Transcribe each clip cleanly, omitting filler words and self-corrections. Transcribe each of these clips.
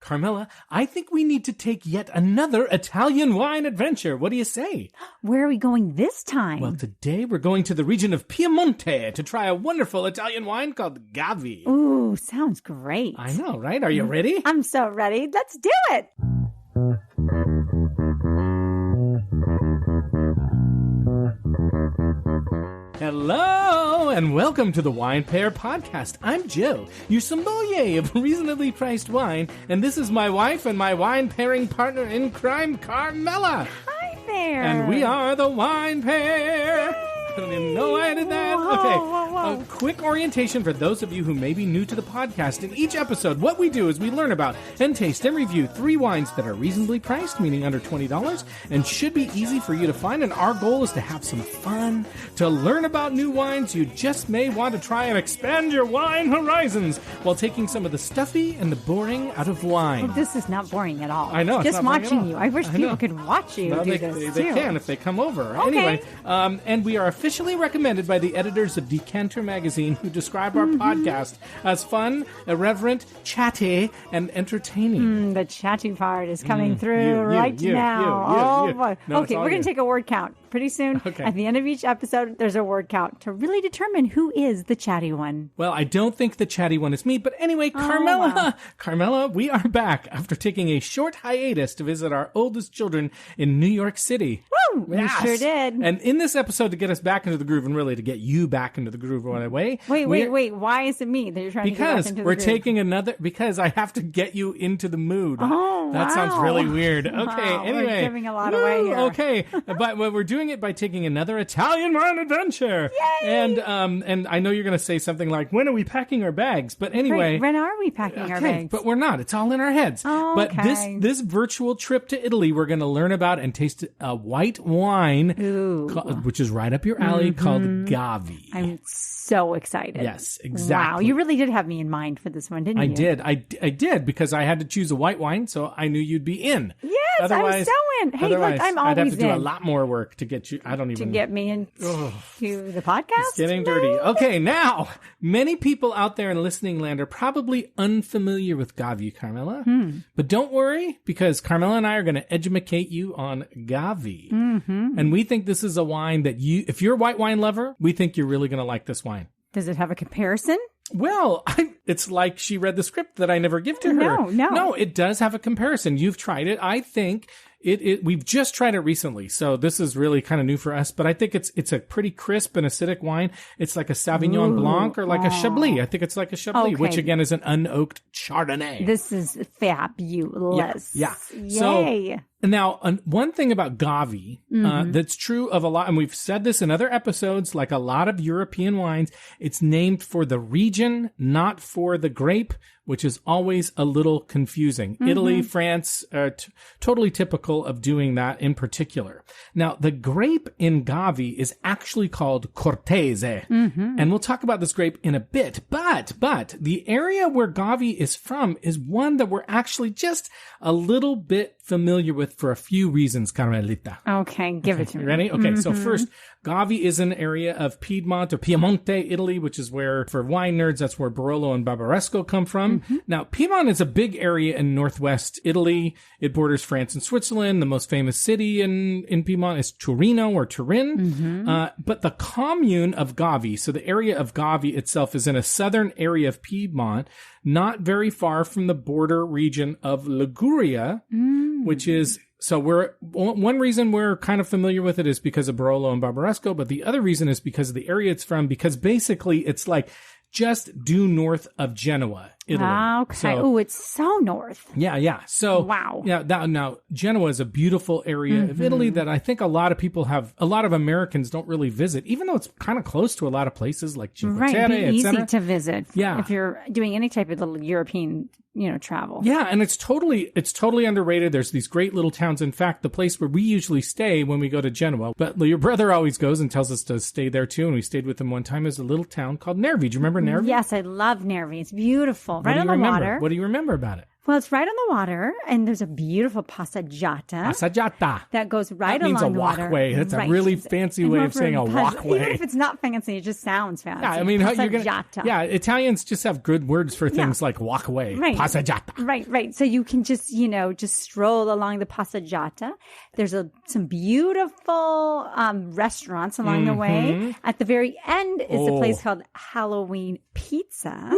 Carmela, I think we need to take yet another Italian wine adventure. What do you say? Where are we going this time? Well, today we're going to the region of Piemonte to try a wonderful Italian wine called Gavi. Ooh, sounds great. I know, right? Are you ready? I'm so ready. Let's do it. Hello, and welcome to the Wine Pair Podcast. I'm Joe, your sommelier of reasonably priced wine, and this is my wife and my wine pairing partner in crime, Carmela. Hi there. And we are the Wine Pair. Yay. I don't even know I did that. Whoa, Okay. whoa, whoa. A quick orientation for those of you who may be new to the podcast. In each episode, what we do is we learn about and taste and review 3 wines that are reasonably priced, meaning under $20, and should be easy for you to find. And our goal is to have some fun, to learn about new wines you just may want to try and expand your wine horizons while taking some of the stuffy and the boring out of wine. Well, this is not boring at all. I know. It's Just not boring at watching all. you. I wish people could watch you do they this, they too. can if they come over. Okay. Anyway, and we are officially recommended by the editors of Decanter magazine, who describe our podcast as fun, irreverent, chatty, and entertaining. The chatty part is coming through right now. you. Boy. No, Okay, we're going to take a word count. Pretty soon, Okay. at the end of each episode, there's a word count to really determine who is the chatty one. Well, I don't think the chatty one is me, but anyway, Carmela, wow. Carmela, we are back after taking a short hiatus to visit our oldest children in New York City. Woo! Yes. We sure did. And in this episode, to get us back into the groove, and really to get you back into the groove right away. Wait. Why is it me that you're trying to get back into the we're groove? taking another, because I have to get you into the mood. Oh, that wow. sounds really weird. Okay, Wow, anyway. we're giving a lot away here. Okay, but we're doing it by taking another Italian wine adventure. Yay! And I know you're going to say something like, when are we packing our bags? But anyway. Right, when are we packing our bags? But we're not. It's all in our heads. Oh, but okay. this virtual trip to Italy, we're going to learn about and taste a white wine, which is right up your alley, called Gavi. I'm so excited. Yes, exactly. Wow, you really did have me in mind for this one, didn't you? I did, because I had to choose a white wine, so I knew you'd be in. Yes, Otherwise, I'm so in. Hey, look, otherwise, I'm I'd have always to do a in. lot more work to get you. I don't even To get me into the podcast? It's getting dirty. Okay, now, many people out there in listening land are probably unfamiliar with Gavi, Carmela. But don't worry, because Carmela and I are going to educate you on Gavi. And we think this is a wine that if you're a white wine lover, we think you're really going to like this wine. Does it have a comparison? Well, it's like she read the script that I never give to her. No, it does have a comparison. You've tried it. I think we've just tried it recently, so this is really kind of new for us, but I think it's a pretty crisp and acidic wine. It's like a Sauvignon Blanc or like a Chablis. I think it's like a Chablis, which again is an unoaked Chardonnay. This is fabulous. Yeah. Yay. So, now, one thing about Gavi that's true of a lot, and we've said this in other episodes, like a lot of European wines, it's named for the region, not for the grape, which is always a little confusing. Italy, France, totally typical of doing that in particular. Now, the grape in Gavi is actually called Cortese. And we'll talk about this grape in a bit. But the area where Gavi is from is one that we're actually just a little bit familiar with for a few reasons, Carmelita. Okay, give it to me. Ready? Okay, so first, Gavi is an area of Piedmont or Piemonte, Italy, which is where, for wine nerds, that's where Barolo and Barbaresco come from. Now, Piedmont is a big area in northwest Italy. It borders France and Switzerland. The most famous city in Piedmont is Torino or Turin. But the commune of Gavi, so the area of Gavi itself, is in a southern area of Piedmont, not very far from the border region of Liguria, which is... So one reason we're kind of familiar with it is because of Barolo and Barbaresco, but the other reason is because of the area it's from, because basically it's like just due north of Genoa, Italy. Okay. So, It's so north. yeah. So, wow. Yeah. Now, Genoa is a beautiful area of Italy that I think a lot of Americans don't really visit, even though it's kind of close to a lot of places like Cinque Terre, Right, be easy etc. to visit. Yeah. If you're doing any type of little European, travel. Yeah, and it's totally underrated. There's these great little towns. In fact, the place where we usually stay when we go to Genoa, but your brother always goes and tells us to stay there too, and we stayed with him one time, is a little town called Nervi. Do you remember Nervi? Yes, I love Nervi. It's beautiful. What Right do on you the remember? water. What do you remember about it? Well, it's right on the water, and there's a beautiful passeggiata. Passeggiata. That goes right That means along a the water. walkway. That's a Right. really fancy And way we're of saying a from walkway. Even if it's not fancy, it just sounds fancy. Yeah, I mean, Passeggiata. Italians just have good words for things like walkway. Right. Passeggiata. Right. So you can just, just stroll along the passeggiata. There's some beautiful restaurants along the way. At the very end is a place called Halloween Pizza,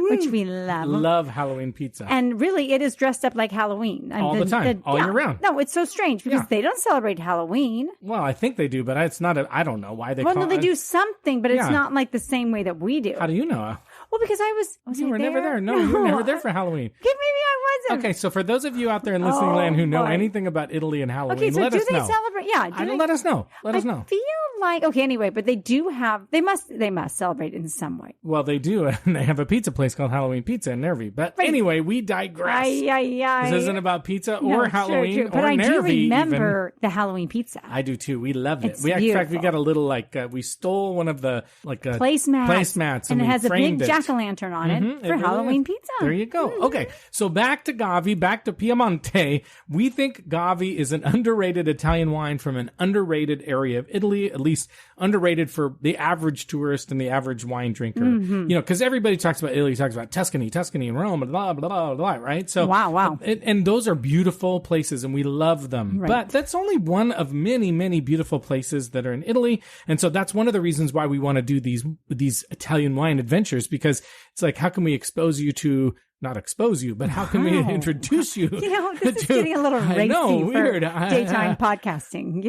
which we love. Love Halloween pizza. And really, it is dressed up like Halloween. All the time, all year round. No, it's so strange because they don't celebrate Halloween. Well, I think they do, but it's not. I don't know why they. Well, no, they do something, but it's not like the same way that we do. How do you know? Well, because I was. You were never there. No, you were never there for Halloween. Maybe I wasn't. Okay, so for those of you out there in listening land who know anything about Italy and Halloween, okay, so let do us they know. Celebrate? Yeah, Let us know. Let us know. I feel like anyway, but they do have. They must celebrate in some way. Well, they do, and they have a pizza place called Halloween Pizza in Nervi. But anyway, we digress. This isn't about pizza or Halloween true. or But I do Nervi remember the Halloween pizza. I do too. We loved it. It's In fact, we beautiful. got a little we stole one of the placemats, and it we has a framed big jack-o'-lantern on it for really Halloween is. pizza. There you go. Okay, so back to Gavi, back to Piemonte. We think Gavi is an underrated Italian wine from an underrated area of Italy, at least underrated for the average tourist and the average wine drinker. Because everybody talks about Italy, talks about Tuscany and Rome, blah, blah, blah, blah, right? So, wow. And those are beautiful places and we love them. Right. But that's only one of many, many beautiful places that are in Italy. And so that's one of the reasons why we want to do these Italian wine adventures, because it's like, how can we expose you to, not expose you, but how can we introduce you? This is getting a little racy for daytime podcasting,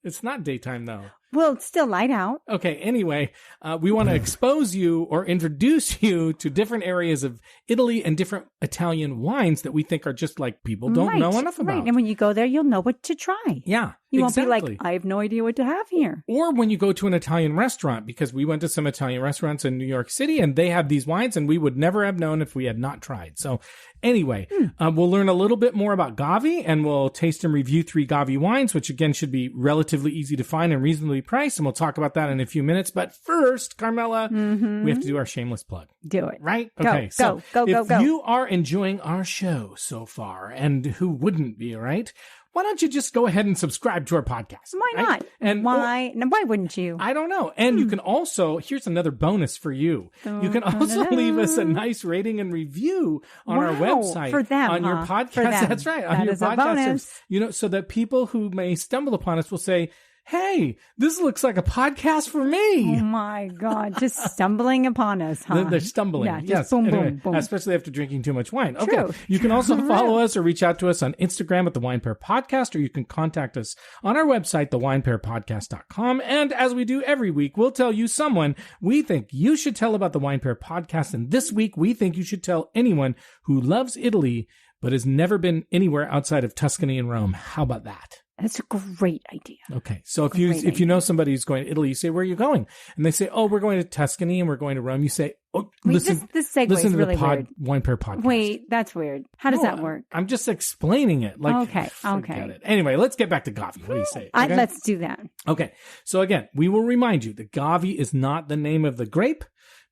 It's not daytime though. Well, it's still light out. Okay, anyway, we want to expose you or introduce you to different areas of Italy and different Italian wines that we think are just like people don't know enough about. Right, and when you go there, you'll know what to try. Yeah, You won't be like, I have no idea what to have here. Or when you go to an Italian restaurant, because we went to some Italian restaurants in New York City and they have these wines and we would never have known if we had not tried. So anyway, we'll learn a little bit more about Gavi and we'll taste and review 3 Gavi wines, which again should be relatively easy to find and reasonably priced. And we'll talk about that in a few minutes. But first, Carmela, we have to do our shameless plug. Do it. Right? Go, Okay. So go. if you are enjoying our show so far, and who wouldn't be, right? Why don't you just go ahead and subscribe to our podcast? Why right? not? And why wouldn't you? I don't know. And you can also, here's another bonus for you. You can also leave us a nice rating and review on our website. For them, on your podcast. For them. That's right. On That your is a podcast. bonus. So that people who may stumble upon us will say, hey, this looks like a podcast for me. Oh my God. Just stumbling upon us, huh? They're stumbling. Yeah, just yes. boom, Anyway, boom, boom. Especially after drinking too much wine. True. Okay. You can also follow us or reach out to us on Instagram at The Wine Pair Podcast, or you can contact us on our website, thewinepairpodcast.com. And as we do every week, we'll tell you someone we think you should tell about the Wine Pair Podcast. And this week, we think you should tell anyone who loves Italy but has never been anywhere outside of Tuscany and Rome. How about that? That's a great idea. Okay. So if you know somebody who's going to Italy, you say, where are you going? And they say, oh, we're going to Tuscany and we're going to Rome. You say, oh, listen, this segue listen is to really the weird. Wine Pair Podcast. Wait, that's weird. How does that work? I'm just explaining it. Okay. Forget it. Anyway, let's get back to Gavi. What do you say? Okay? Let's do that. Okay. So again, we will remind you that Gavi is not the name of the grape,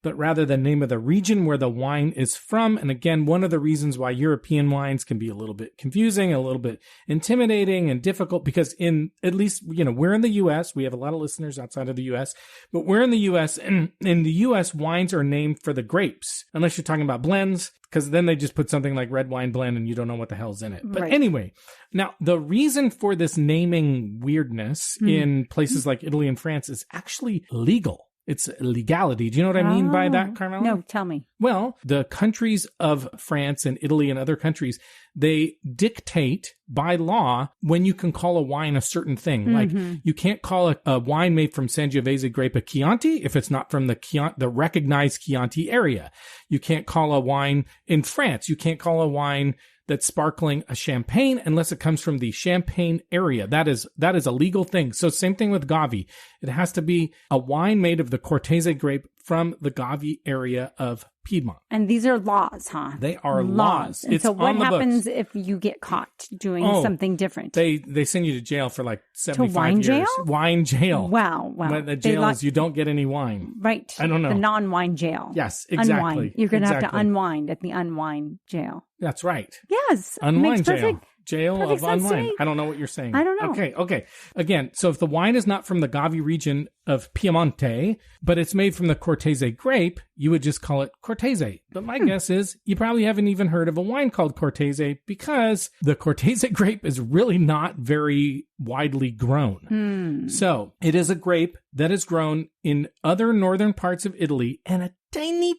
but rather the name of the region where the wine is from. And again, one of the reasons why European wines can be a little bit confusing, a little bit intimidating and difficult, because at least, we're in the U.S. We have a lot of listeners outside of the U.S., but we're in the U.S. and in the U.S. wines are named for the grapes, unless you're talking about blends, because then they just put something like red wine blend and you don't know what the hell's in it. But anyway, now the reason for this naming weirdness in places like Italy and France is actually legal. It's legality. Do you know what I mean by that, Carmela? No, tell me. Well, the countries of France and Italy and other countries, they dictate by law when you can call a wine a certain thing. Like you can't call a wine made from Sangiovese grape a Chianti if it's not from the recognized Chianti area. You can't call a wine in France. You can't call a wine that's sparkling a champagne unless it comes from the Champagne area. That is a legal thing. So same thing with Gavi. It has to be a wine made of the Cortese grape from the Gavi area of Piedmont. And these are laws, huh? They are laws. And It's so what on the happens books. if you get caught doing something different? They send you to jail for like 75 wine years. jail? Wine jail. Wow. But the jail is you don't get any wine. Right. I don't know. The non-wine jail. Yes, exactly. Unwind. You're going to have to unwind at the unwind jail. That's right. Yes. Unwind makes jail. perfect Jail of sense to unwind. me. I don't know what you're saying. I don't know. Okay. Again, so if the wine is not from the Gavi region of Piemonte, but it's made from the Cortese grape, you would just call it Cortese. But my guess is you probably haven't even heard of a wine called Cortese because the Cortese grape is really not very widely grown. So it is a grape that is grown in other northern parts of Italy, and a tiny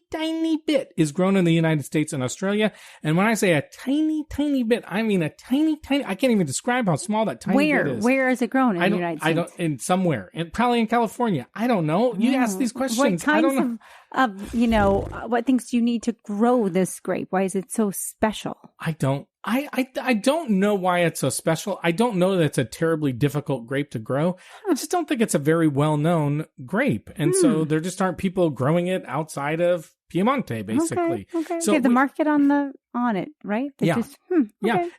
bit is grown in the United States and Australia. And when I say a tiny bit, I mean a tiny, I can't even describe how small that tiny bit is. Where is it grown in the United States? I don't, in somewhere, and probably in California. I don't know. You ask these questions. What kinds I don't know. What things do you need to grow this grape? Why is it so special? I don't know why it's so special. I don't know that it's a terribly difficult grape to grow. I just don't think it's a very well-known grape. And so there just aren't people growing it outside of Piemonte, basically. Okay. So the market on it, right? Yeah.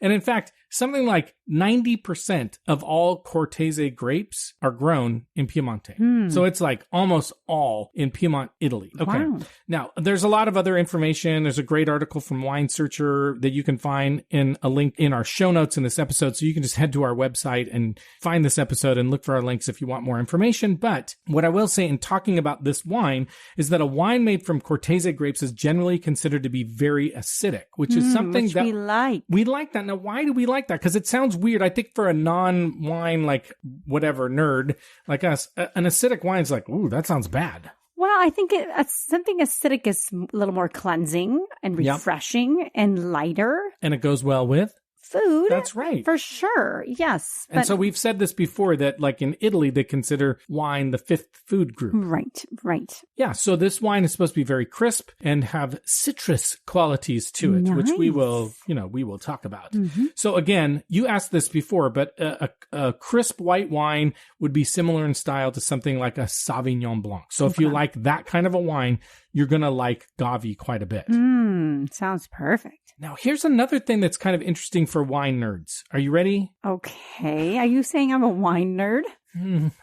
And in fact, something like 90% of all Cortese grapes are grown in Piemonte. So it's like almost all in Piedmont, Italy. Okay. Wow. Now, there's a lot of other information. There's a great article from Wine Searcher that you can find in a link in our show notes in this episode. So you can just head to our website and find this episode and look for our links if you want more information. But what I will say in talking about this wine is that a wine made from Cortese grapes is generally considered to be very acidic, which is something that we like. We like that. Now, why do we like that? Because it sounds weird. I think for a non-wine, like whatever nerd like us, an acidic wine is like, ooh, that sounds bad. Well, I think something acidic is a little more cleansing and refreshing and lighter. And it goes well with food. That's right. For sure. Yes. And so we've said this before that like in Italy, they consider wine the fifth food group. Right. Yeah. So this wine is supposed to be very crisp and have citrus qualities to it, which we will talk about. So again, you asked this before, but a crisp white wine would be similar in style to something like a Sauvignon Blanc. So if you like that kind of a wine, you're going to like Gavi quite a bit. Sounds perfect. Now, here's another thing that's kind of interesting for wine nerds. Are you ready? Okay. Are you saying I'm a wine nerd?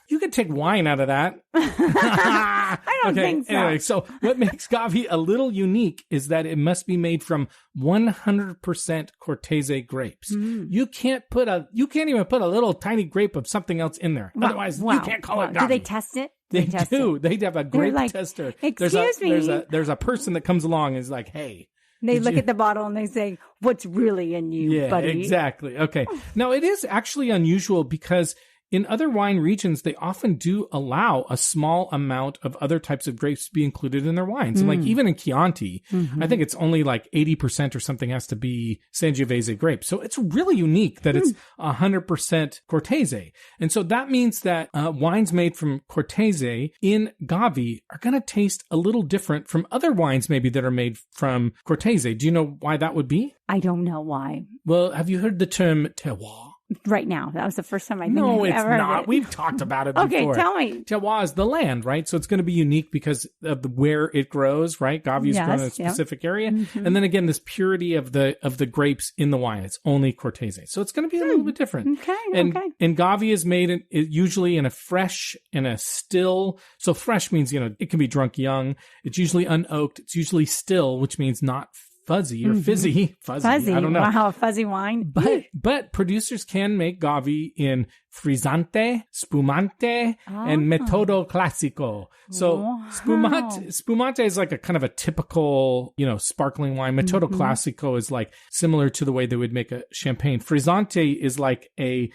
You could take wine out of that. I don't think so. Anyway, so what makes Gavi a little unique is that it must be made from 100% Cortese grapes. You can't even put a little tiny grape of something else in there. Otherwise, you can't call it Gavi. Do they test it? They do. They have a grape tester. Excuse me. There's a person that comes along and is like, hey. They look at the bottle and they say, what's really in you, buddy? Yeah, exactly. Okay. Now, it is actually unusual because in other wine regions, they often do allow a small amount of other types of grapes to be included in their wines. And like even in Chianti, I think it's only like 80% or something has to be Sangiovese grapes. So it's really unique that it's 100% Cortese. And so that means that wines made from Cortese in Gavi are going to taste a little different from other wines maybe that are made from Cortese. Do you know why that would be? I don't know why. Well, have you heard the term terroir? Right now. That was the first time I think No, I've it's ever heard not. it. We've talked about it before. Okay, tell me. Terroir is the land, right? So it's going to be unique because of where it grows, right? Gavi is grown in a specific area. And then again, this purity of the grapes in the wine. It's only Cortese. So it's going to be a little bit different. And Gavi is made usually in a still. So fresh means, it can be drunk young. It's usually unoaked. It's usually still, which means not fuzzy or fizzy. Fuzzy. I don't know. Wow, fuzzy wine. But producers can make Gavi in frizzante, spumante, and metodo classico. So spumante is like a kind of a typical, sparkling wine. Metodo classico is like similar to the way they would make a champagne. Frizzante is like a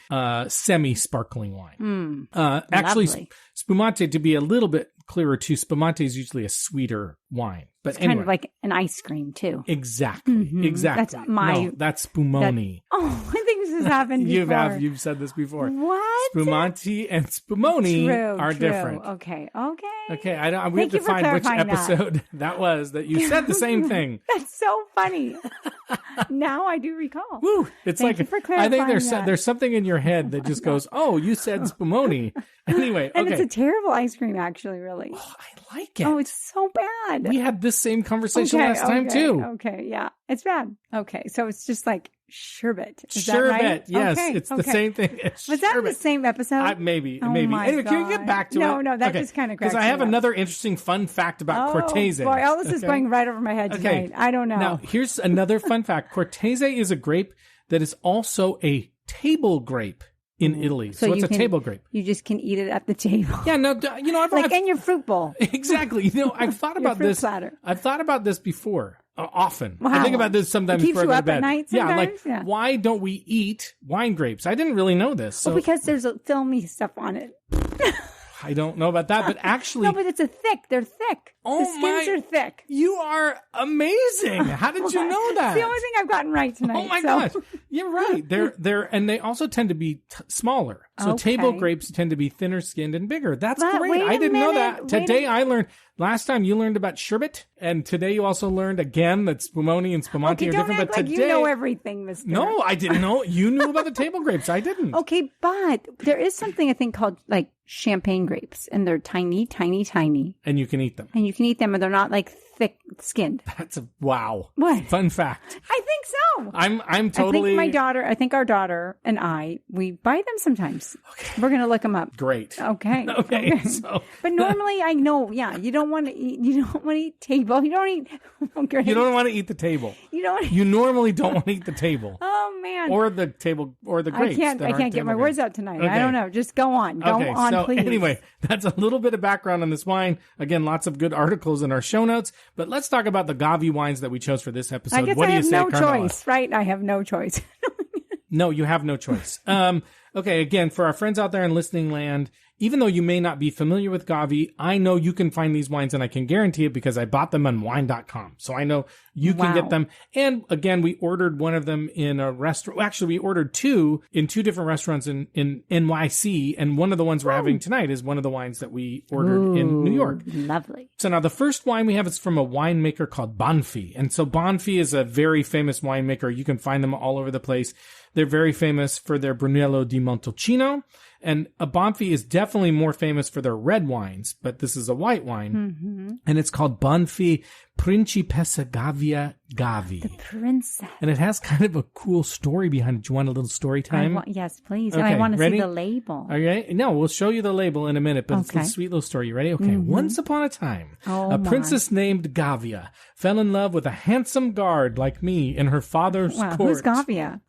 semi-sparkling wine. Actually, spumante, to be a little bit clearer too, spumante is usually a sweeter wine. But it's kind of like an ice cream too. Exactly. That's that's spumoni. I think this has happened before. You've said this before. What? Spumante and spumoni are different. Okay. We have to find which episode that was that you said the same thing. That's so funny. Now I do recall. Woo! It's Thank you for clarifying I think there's something in your head that just goes, "Oh, you said spumoni." Anyway, and it's a terrible ice cream, actually. Really. Oh, I like it. Oh, it's so bad. We had this same conversation last time too. Okay, yeah, it's bad. Okay, so it's just like sherbet. Is sherbet, that right? Yes, it's the same thing. Was that in the same episode? Maybe. Anyway, can we get back to it? No, that just kind of cracks me up. Because I have another interesting fun fact about Cortese. Boy, all this is going right over my head tonight. I don't know. Now, here's another fun fact. Cortese is a grape that is also a table grape in Italy. So it's a table grape. You just can eat it at the table. Yeah, no, I've in your fruit bowl. Exactly. I've thought about this. Platter. I've thought about this before. Often. Wow. I think about this sometimes before I go to bed. At night sometimes? Yeah, why don't we eat wine grapes? I didn't really know this. So. Well, because there's filmy stuff on it. I don't know about that, but actually... No, but it's they're thick. The skins are thick. You are amazing. How did you know that? It's the only thing I've gotten right tonight. Oh my gosh. You're right. They're and they also tend to be smaller. So table grapes tend to be thinner skinned and bigger. That's great. I didn't know that. Today I learned... Last time you learned about sherbet, and today you also learned again that spumoni and spumante are different. But today, you know everything, Mister. No, I didn't know. You knew about the table grapes. I didn't. Okay, but there is something I think called like champagne grapes, and they're tiny, tiny, tiny. And you can eat them. And they're not like thick skinned. That's wow. What? Fun fact. I think so. I'm totally. I think our daughter and we buy them sometimes. Okay. We're gonna look them up. Great. Okay. Okay. So. But normally I know. Yeah, you don't want to eat table. You don't eat. Okay. You don't want to eat the table. You normally don't want to eat the table. Oh man. Or the table or the grapes. I can't get my words out tonight. Okay. I don't know. Just go on. Go on, please. Anyway, that's a little bit of background on this wine. Again, lots of good articles in our show notes. But let's talk about the Gavi wines that we chose for this episode. I guess what do you say, no Carmela? choice, right? I have no choice. No, you have no choice. Okay, again, for our friends out there in listening land, even though you may not be familiar with Gavi, I know you can find these wines, and I can guarantee it because I bought them on wine.com. So I know you can get them. And again, we ordered one of them in a restaurant. Actually, we ordered two in two different restaurants in NYC. And one of the ones we're having tonight is one of the wines that we ordered in New York. Lovely. So now the first wine we have is from a winemaker called Banfi. And so Banfi is a very famous winemaker. You can find them all over the place. They're very famous for their Brunello di Montalcino. And Banfi is definitely more famous for their red wines, but this is a white wine. Mm-hmm. And it's called Banfi Principessa Gavia Gavi. The princess. And it has kind of a cool story behind it. Do you want a little story time? Yes, please. Okay, and I want to ready? see the label. Okay. No, we'll show you the label in a minute, but it's a sweet little story. You ready? Okay. Mm-hmm. Once upon a time, a princess named Gavia fell in love with a handsome guard like me in her father's court. Who's Gavia?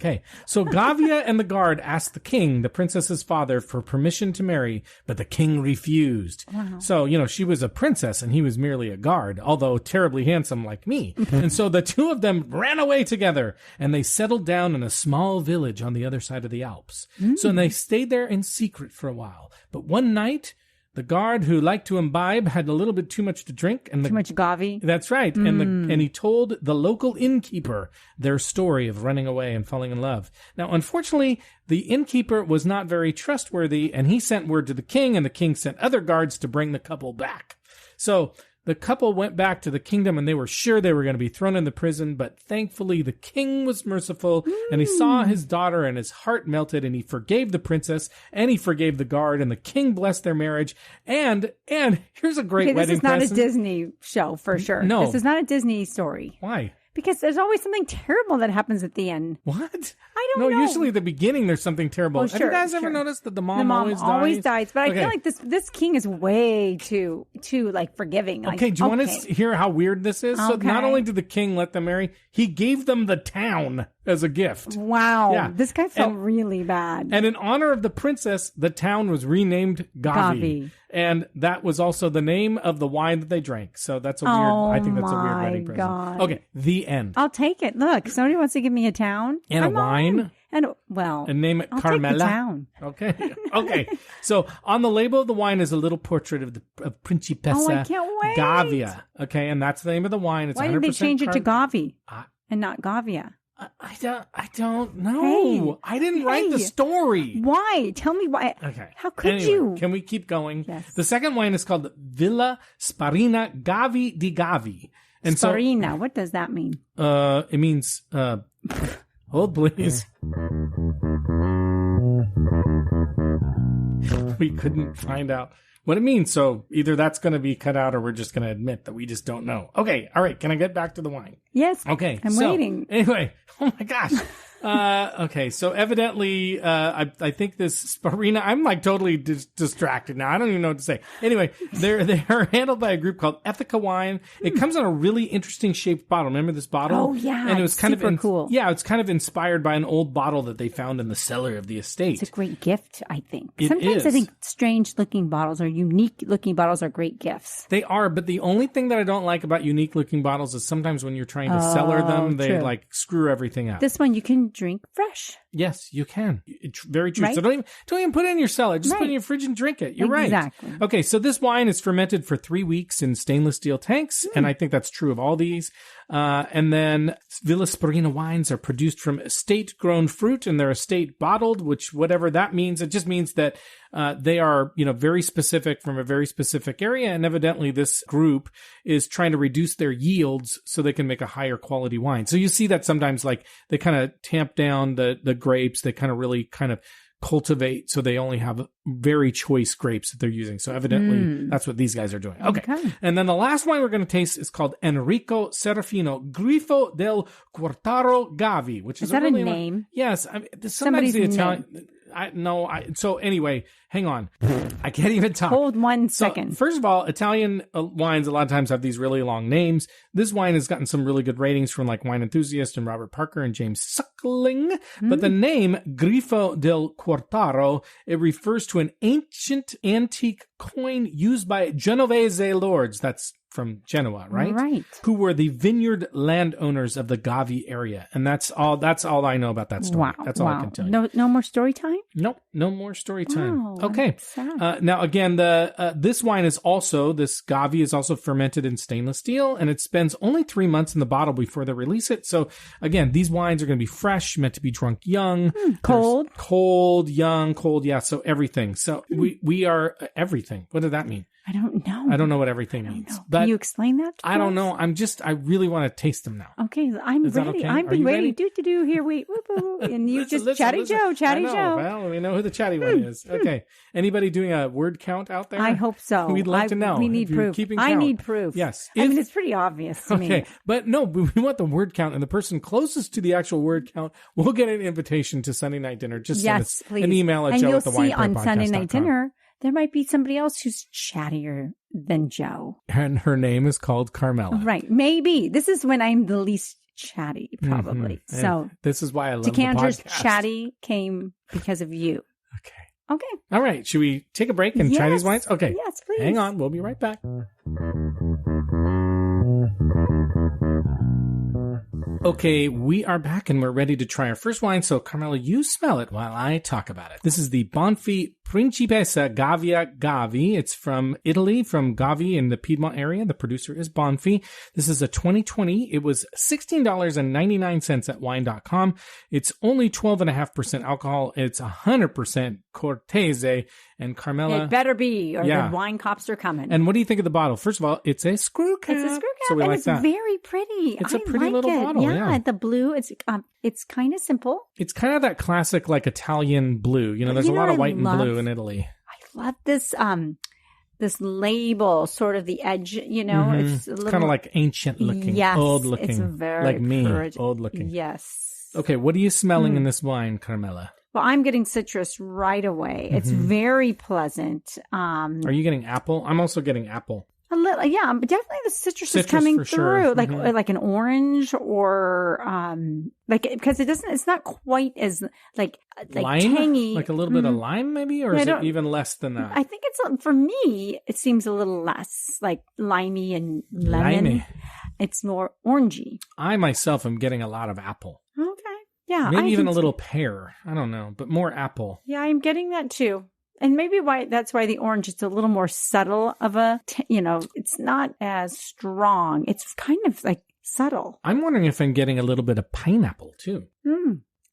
Okay, so Gavia and the guard asked the king, the princess's father, for permission to marry, but the king refused. Wow. So, she was a princess and he was merely a guard, although terribly handsome like me. And so the two of them ran away together and they settled down in a small village on the other side of the Alps. So they stayed there in secret for a while. But one night, the guard who liked to imbibe had a little bit too much to drink. And too much Gavi. That's right. And he told the local innkeeper their story of running away and falling in love. Now, unfortunately, the innkeeper was not very trustworthy, and he sent word to the king, and the king sent other guards to bring the couple back. So the couple went back to the kingdom, and they were sure they were going to be thrown into prison, but thankfully the king was merciful, and he saw his daughter, and his heart melted, and he forgave the princess, and he forgave the guard, and the king blessed their marriage. And here's a great wedding present. This is not a Disney show, for sure. No. This is not a Disney story. Why? Because there's always something terrible that happens at the end. What? I don't know. No, usually at the beginning there's something terrible. Have you guys ever noticed that the mom always dies? But I feel like this king is way too like forgiving. Like, okay, do you want to hear how weird this is? So not only did the king let them marry, he gave them the town as a gift. Wow. Yeah. This guy felt really bad. And in honor of the princess, the town was renamed Gavi. And that was also the name of the wine that they drank. So that's a weird, I think that's a weird wedding present. God. Okay, the end. I'll take it. Look, somebody wants to give me a town. And a wine. And name it Carmela. Take the town. Okay. So on the label of the wine is a little portrait of Principessa Gavia. Okay, and that's the name of the wine. It's Why 100% did they change it to Gavi and not Gavia? I don't know. Hey. I didn't write the story. Why? Tell me why. Okay. How could Anyway, you? Can we keep going? Yes. The second wine is called Villa Sparina Gavi di Gavi. And Sparina, what does that mean? It means, hold please. We couldn't find out what it means. So either that's going to be cut out or we're just going to admit that we just don't know. Okay. All right. Can I get back to the wine? Yes. Okay. I'm waiting. Anyway. Oh my gosh. Okay. So evidently, I think this Sparina, I'm like totally distracted now. I don't even know what to say. Anyway, they are handled by a group called Ethica Wine. It comes in a really interesting shaped bottle. Remember this bottle? Oh yeah. And it was kind super of cool. Yeah. It's kind of inspired by an old bottle that they found in the cellar of the estate. It's a great gift, I think. It Sometimes is. I think strange looking bottles or unique looking bottles are great gifts. They are, but the only thing that I don't like about unique looking bottles is sometimes when you're trying to cellar them, they true. like screw everything up. This one you can drink fresh. Yes, you can. It's very true. Right? So don't even put it in your cellar. Just put it in Right. your fridge and drink it. You're Exactly. right. Okay, so this wine is fermented for 3 weeks in stainless steel tanks, and I think that's true of all these. And then Villa Sparina wines are produced from estate-grown fruit, and they're estate bottled, which whatever that means, it just means that they are, very specific from a very specific area, and evidently this group is trying to reduce their yields so they can make a higher quality wine. So you see that sometimes, like they kind of tamp down the grapes, they kind of really kind of cultivate so they only have very choice grapes that they're using. So evidently that's what these guys are doing. Okay. And then the last wine we're going to taste is called Enrico Serafino Grifo del Quartaro Gavi, which is that really a name? Yes. Sometimes Somebody's the Italian... name. So anyway, hang on. I can't even talk. Hold one So, second. first of all, Italian wines a lot of times have these really long names. This wine has gotten some really good ratings from like Wine Enthusiast and Robert Parker and James Suckling. But the name Grifo del Quartaro, it refers to an ancient antique coin used by Genovese lords. That's from Genoa, right? Right. Who were the vineyard landowners of the Gavi area. And that's all I know about that story. Wow. That's all I can tell you. No more story time? Nope, no more story time. Wow, Okay. that's sad. Now again, this wine is also, this Gavi is also fermented in stainless steel, and it spends only 3 months in the bottle before they release it. So again, these wines are going to be fresh, meant to be drunk young. Cold. There's cold, young, cold. Yeah. So everything. So we are everything. What did that mean? I don't know. I don't know what everything means. No. But Can you explain that to I don't us? know. I really want to taste them now. Okay, I'm Is that ready. okay? I've Are been you ready. ready? Do. Here, wait. Whoop, whoop. And you Listen, just chatty listen. Joe. I know. Joe. Well, we know who the chatty one is. Okay. Anybody doing a word count out there? I hope so. We'd like to know. We if need you're proof. keeping I count. need proof. Yes. I mean, it's pretty obvious to Okay, me. but no, we want the word count, and the person closest to the actual word count will get an invitation to Sunday night dinner. Just send us Please. an email at and Joe you'll at the see on Sunday night dinner, there might be somebody else who's chattier than Joe. And her name is called Carmela. Right. Maybe. This is when I'm the least chatty, probably. And So this is why I love Decanter's the podcast. chatty came because of you. Okay. Okay. All right. Should we take a break and try these wines? Okay. Yes, please. Hang on. We'll be right back. Okay, we are back and we're ready to try our first wine. So, Carmela, you smell it while I talk about it. This is the Banfi Principessa Gavia Gavi. It's from Italy, from Gavi in the Piedmont area. The producer is Banfi. This is a 2020. It was $16.99 at wine.com. It's only 12.5% alcohol. It's 100% Cortese. And Carmela... It better be, or the wine cops are coming. And what do you think of the bottle? First of all, it's a screw cap. It's a screw cap, So we and like it's that. very pretty. It's a I pretty like little it. bottle, yeah. The blue, it's kind of simple. It's kind of that classic, like, Italian blue. You know, there's a lot of white and blue in Italy. I love this, this label, sort of the edge, it's a little kind of like ancient looking, yes, old looking. it's very like me, pretty. old looking. Yes. Okay, what are you smelling in this wine, Carmela? Well, I'm getting citrus right away. It's very pleasant. Are you getting apple? I'm also getting apple. A little, yeah, but definitely the citrus is coming for through, sure. like an orange or because it's not quite as like Lime? tangy, Like a little bit of lime, maybe, or is it even less than that? I think it's for me. It seems a little less like limey and lemon. Limey. It's more orangey. I myself am getting a lot of apple. Okay, yeah, Maybe even a little pear. I don't know, but more apple. Yeah, I'm getting that too. And maybe that's why the orange is a little more subtle of a, it's not as strong. It's kind of like subtle. I'm wondering if I'm getting a little bit of pineapple too.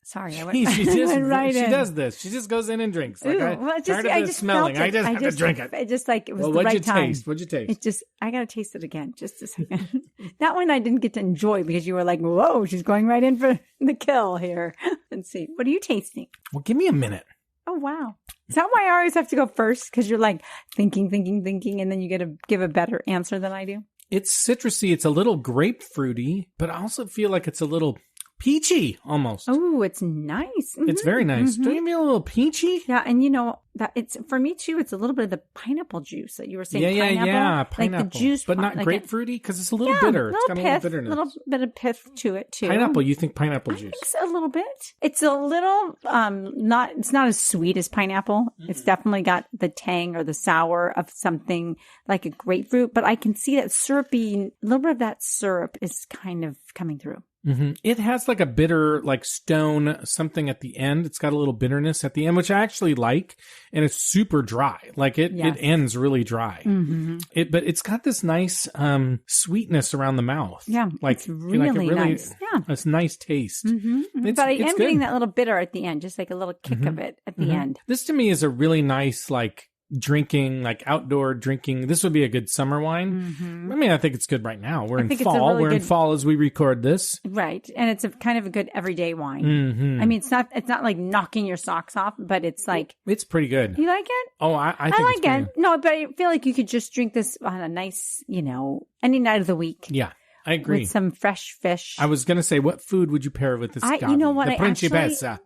Sorry, I She went she in. does this. She just goes in and drinks. Like, tired of I the just smelling. felt I just have to drink it. It just like it was Well, the what'd right you time. taste? What'd you taste? It's just I gotta taste it again. Just a second. That one I didn't get to enjoy because you were like, "Whoa, she's going right in for the kill here." Let's see. What are you tasting? Well, give me a minute. Oh wow! Is that why I always have to go first? Because you're like thinking, and then you get to give a better answer than I do. It's citrusy. It's a little grapefruity, but I also feel like it's a little peachy almost. Oh, it's nice. It's very nice. Don't you feel a little peachy? Yeah, and you know that it's for me too. It's a little bit of the pineapple juice that you were saying. Yeah, pineapple, like the juice, but not like grapefruity because it's a little bitter. It's got a little bitterness. A little bit of pith to it too. Pineapple. You think pineapple juice? I think a little bit. It's a little not. It's not as sweet as pineapple. It's definitely got the tang or the sour of something like a grapefruit. But I can see that syrupy. A little bit of that syrup is kind of coming through. It has like a bitter, like stone something at the end. It's got a little bitterness at the end, which I actually like. And it's super dry. Like it ends really dry. But it's got this nice sweetness around the mouth. Yeah, like it's really nice. Yeah, it's nice taste. But I am getting that little bitter at the end, just like a little kick of it at the end. This to me is a really nice, like drinking, like outdoor drinking. This would be a good summer wine. I mean, I think it's good right now. We're in fall. We're in fall as we record this. Right. And it's a kind of a good everyday wine. I mean, it's not like knocking your socks off, but it's like. It's pretty good. You like it? Oh, I think like it's it. No, but I feel like you could just drink this on a nice, any night of the week. Yeah. I agree. With some fresh fish. I was going to say, what food would you pair with this Gavi? You know what? The Principessa.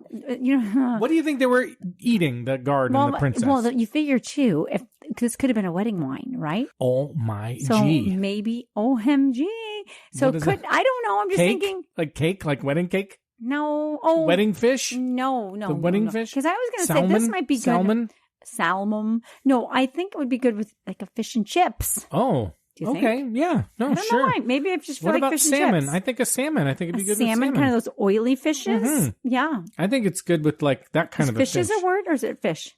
What do you think they were eating, the guard and the princess? Well, you figure too, if this could have been a wedding wine, right? Oh my so G. Maybe OMG. So I don't know. I'm just thinking. Like cake? Like wedding cake? No. Oh. Wedding fish? No. The wedding fish? Because I was going to say this might be good. Salmon? No, I think it would be good with like a fish and chips. Oh. Okay, yeah. No, I don't know why. Maybe I just feel like fish salmon? And chips. I think a salmon. I think it'd be good with salmon. Kind of those oily fishes. Yeah. I think it's good with like that kind of a fish. Fish is a word or is it fish?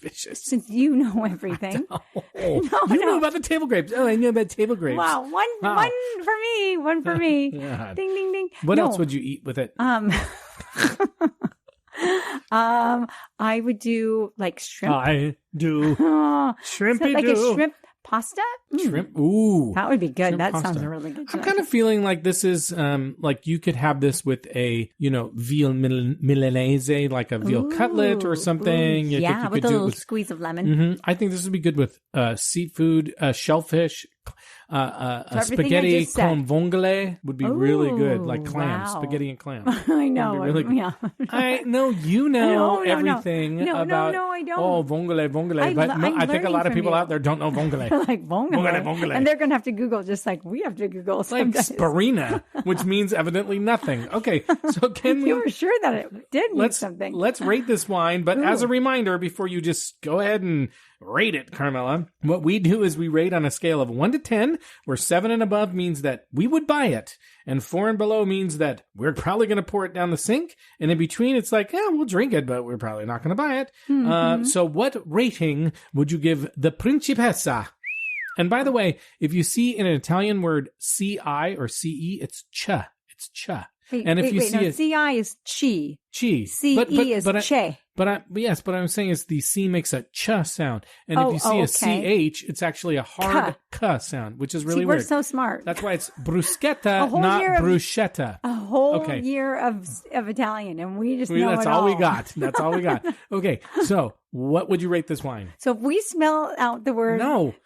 Fishes. Since you know everything. You know about the table grapes. Oh, I know about table grapes. Wow. One for me. Yeah. Ding, ding, ding. What else would you eat with it? I would do like shrimp. I do. Shrimpy like do. A shrimp pasta? Shrimp. Ooh. That would be good. Shrimp That pasta. sounds really good. I'm kind of feeling like this is like you could have this with a, veal milanese, like a veal cutlet or something. Yeah, with a little squeeze of lemon. I think this would be good with seafood, shellfish, spaghetti con vongole would be really good, like clams, spaghetti and clams. I know. Really good. Yeah. I know you know everything about. No, I don't. Oh, vongole. But I think a lot of people out there don't know vongole. Like vongole. And they're going to have to Google just like we have to Google. It's like Sparina, which means evidently nothing. Okay, so can we... You were sure that it did mean something. Let's rate this wine, but as a reminder, before you just go ahead and rate it, Carmela, what we do is we rate on a scale of 1 to 10, where 7 and above means that we would buy it, and 4 and below means that we're probably going to pour it down the sink, and in between it's like, we'll drink it, but we're probably not going to buy it. So what rating would you give the Principessa? And by the way, if you see in an Italian word CI or CE, it's cha. It's cha. And if you see CI is chi. Chi. CE is che. But I'm saying is the C makes a ch sound. And if you see a CH, it's actually a hard k sound, which is really weird. We're so smart. That's why it's bruschetta, not bruschetta. A whole year of Italian, and we just know that's it all we got. That's all we got. Okay, so what would you rate this wine? So if we smell out the word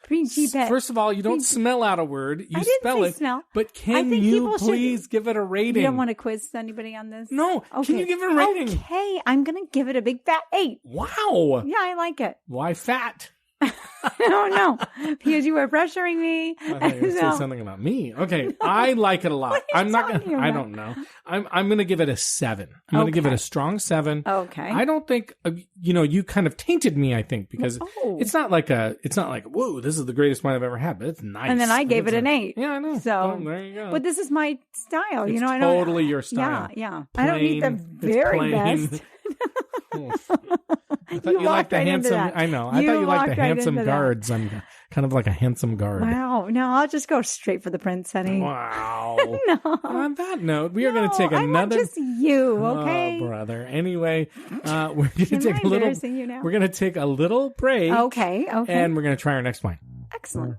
Principe. First of all, you don't smell out a word. You spell it. Smell. But can you please give it a rating? You don't want to quiz anybody on this? No. Okay. Can you give it a rating? Okay, I'm going to give it a big fat 8. Wow. Yeah, I like it. Why fat? I don't know. Because you were pressuring me. I thought you were going to say something about me. Okay. I like it a lot. I'm not going to, I don't know. I'm going to give it a 7. I'm going to give it a strong 7. Okay. I don't think, you kind of tainted me, I think, because it's not like, whoa, this is the greatest wine I've ever had, but it's nice. And then I gave it an 8. Yeah, I know. So, there you go. But this is my style. It's I don't. Totally your style. Yeah. I don't need the very best. I thought you liked the handsome. I know. I thought you liked the handsome guards on kind of like a handsome guard. Wow. No, I'll just go straight for the prince, honey. Wow. No. On that note, we are going to take I want another. just you, okay? Oh, brother. Anyway, we're going to Am take I a little. embarrassing you now? We're going to take a little break. Okay. And we're going to try our next wine. Excellent.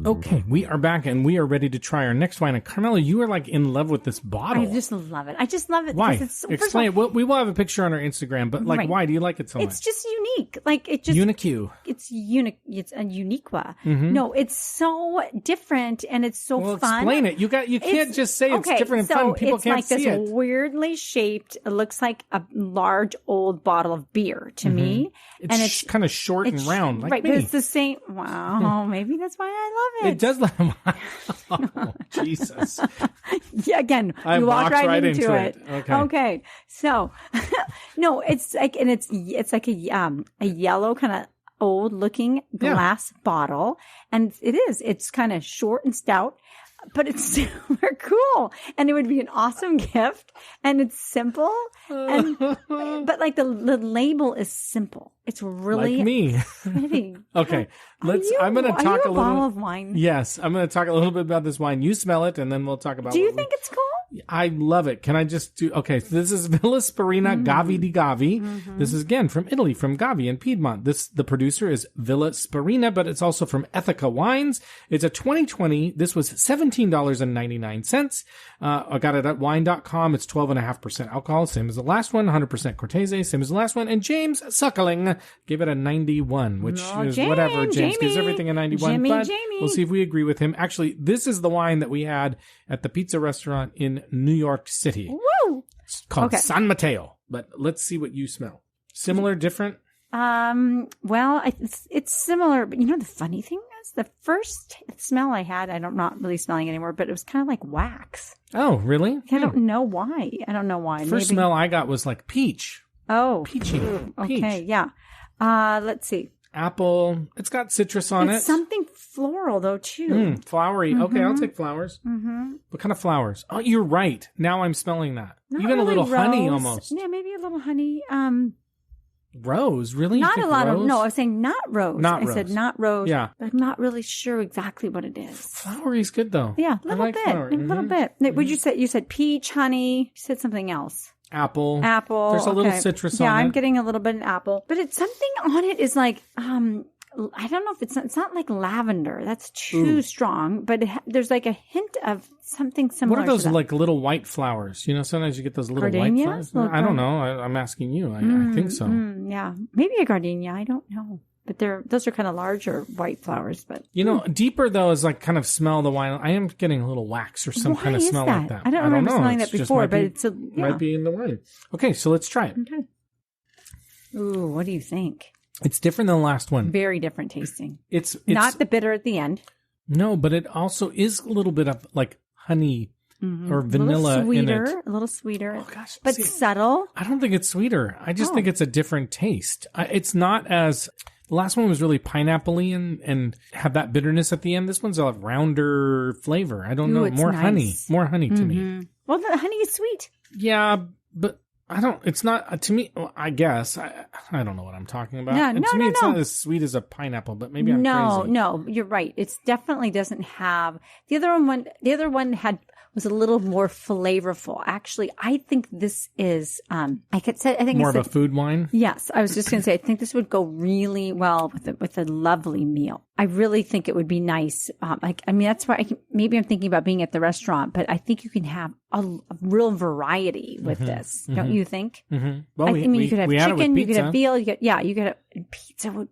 Okay, we are back and we are ready to try our next wine. And Carmela, you are like in love with this bottle. I just love it. I just love it. Why? It's, Explain it. We will have a picture on our Instagram, but like, Right. why do you like it so much? It's just unique. Like it just Unique. It's unique. It's a uniqua. No, it's so different and it's so Well, fun. explain it. You can't just say it's different and fun. People it's can't like see this it. weirdly shaped. It looks like a large old bottle of beer to me, and it's kind of short and round, like right. me. But it's the same. Wow, maybe that's why I love it. It does look. Oh, Jesus. Yeah, again, I you walk walked right into it. Okay. So, no, it's like, and it's like a yellow kind of old looking glass bottle, and it's kind of short and stout, but it's super cool, and it would be an awesome gift, and it's simple, and but like the label is simple. It's really like me. pretty. Okay, I'm going to talk a little. Bottle of wine. Yes, I'm going to talk a little bit about this wine. You smell it, and then we'll talk about. Do you think it's cool? I love it. Can I just do? Okay, so this is Villa Sparina Gavi di Gavi. This is again from Italy, from Gavi in Piedmont. The producer is Villa Sparina, but it's also from Ethica Wines. It's a 2020. This was $17.99. I got it at wine.com. It's 12.5% alcohol, same as the last one. 100% Cortese, same as the last one. And James Suckling gave it a 91, which is whatever. James gives everything a 91. But we'll see if we agree with him. Actually, this is the wine that we had at the pizza restaurant in New York City. Woo! It's called San Mateo. But let's see what you smell. Similar, different? Well, it's similar, but you know, the funny thing is the first smell I had, I'm not really smelling anymore, but it was kind of like wax. Oh, really? I don't know why. First smell I got was like peach. Oh. Peachy. Okay, yeah. Let's see. Apple. It's got citrus on it. It's something floral, though, too. Flowery. Okay, I'll take flowers. What kind of flowers? Oh, you're right. Now I'm smelling that. Not even really a little rose. honey almost. Yeah, maybe a little honey. Rose? Really? Not you a think lot rose? of, no, I was saying not rose. Not I rose. said not rose. Yeah. But I'm not really sure exactly what it is. Flowery's good, though. Yeah, a I little like bit. flower. A little bit. Would you say, you said peach, honey, you said something else. Apple. There's a little citrus on it. Yeah, I'm getting a little bit of apple. But it's something on it is like, I don't know if it's not like lavender. That's too strong, but there's like a hint of something similar. What are those to that. like little white flowers? You know, sometimes you get those little Gardenias? white flowers. I don't know. I'm asking you. I think so. Yeah, maybe a gardenia. I don't know. But those are kind of larger white flowers. But you know, deeper though is like kind of smell the wine. I am getting a little wax or some kind of smell like that. I don't remember smelling that It's just before, might but be, might be in the wine. Okay, so let's try it. Okay. Ooh, what do you think? It's different than the last one. Very different tasting. It's not the bitter at the end. No, but it also is a little bit of like honey or vanilla in it. A little sweeter. Oh gosh, but subtle. I don't think it's sweeter. I just think it's a different taste. It's not as the last one was really pineapple-y and have that bitterness at the end. This one's a rounder flavor. I don't know. More nice. honey to me. Well, the honey is sweet. Yeah, but I don't. It's not to me. Well, I guess I don't know what I'm talking about. Yeah, and to me, it's not as sweet as a pineapple. But maybe I'm crazy. No, you're right. It definitely doesn't have the other one. The other one was a little more flavorful. Actually, I think this is. I think more of a food wine. Yes, I was just going to say. I think this would go really well with a lovely meal. I really think it would be nice. That's why maybe I'm thinking about being at the restaurant, but I think you can have a real variety with this. Don't you think? Mm-hmm. Well, you could have chicken, you could have veal, you could have pizza.